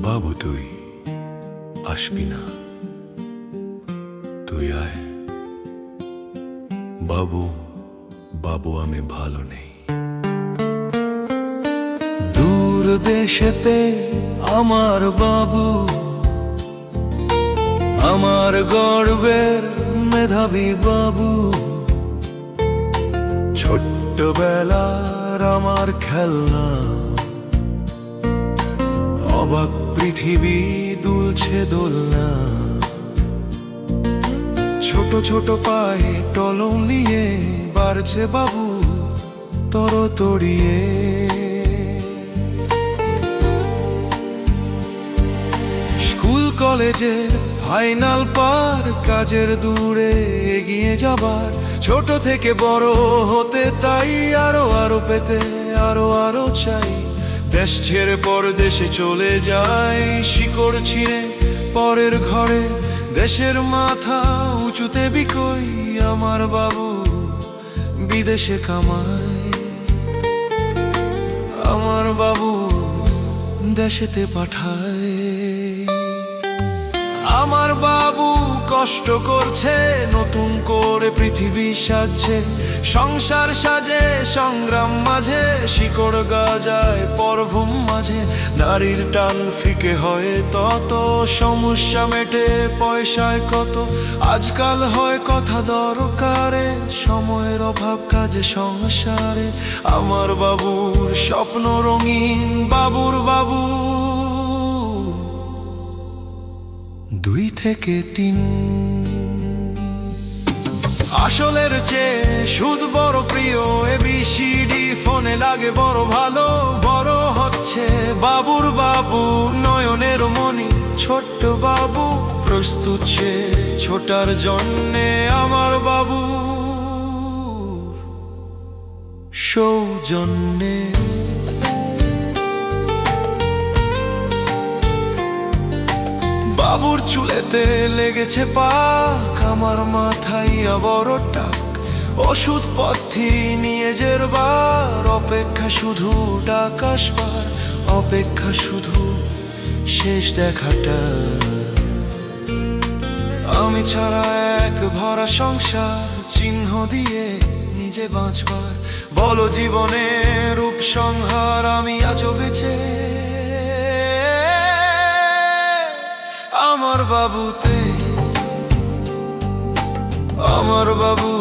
বাবু তুই আসবি না, তুই আয় বাবু। বাবু আমি ভালো নেই। দূর দেশেতে আমার বাবু, আমার গর্বের মেধাবী বাবু। ছোট্টবেলার আমার খেলনা, অবাক পৃথিবী দুলছে দোলনা। ছোট ছোট পায়ে টলং নিয়ে বাড়ছে বাবু তরতরিয়ে। স্কুল কলেজের ফাইনাল পার, কাজের দূরে এগিয়ে যাবার, ছোট থেকে বড় হতে তাই আরো আরো পেতে আরো আরো চাই। দেশ ছেড়ে পরদেশে চলে যায়, শিকড় ছিঁড়ে পরের ঘরে, দেশের মাথা উঁচুতে বিকই। আমার বাবু বিদেশে কামায়, আমার বাবু দেশেতে পাঠায়। আমার বাবু কষ্ট করছে, নতুন করে পৃথিবী সাজছে। সংসার সাজে সংগ্রাম মাঝে, শিকড় গজায় পরভূম মাঝে। নারীর টান ফিকে হয় তত, সমস্যা মেটে পয়সায় কত। আজকাল হয় কথা দরকারে, সময়ের অভাব কাজে সংসারে। আমার বাবুর স্বপ্ন রঙিন, বাবুর বাবু 2 থেকে 3। আসলের চেয়ে সুদ বড় প্রিয়, ABCD ফোনে লাগে বড় ভালো। বড় হচ্ছে বাবুর বাবু, নয়নের মনি ছোট্ট বাবু। প্রস্তুত সে ছোটার জন্যে, আমার বাবু সৌজন্যে। বাবুর চুলেতে লেগেছে পাক, আমার মাথায় বড় টাক। ওষুধ পথ্যি নিয়ে যেরবার, অপেক্ষা শুধু ডাক আসবার, অপেক্ষা শুধু শেষ দেখাটা। আমি ছাড়া এক ভরা সংসার, চিহ্ন দিয়ে নিজে বাঁচবার। বলো জীবনের উপসংহার, আমি আজও বেঁচে আমার বাবুতে, আমার বাবু।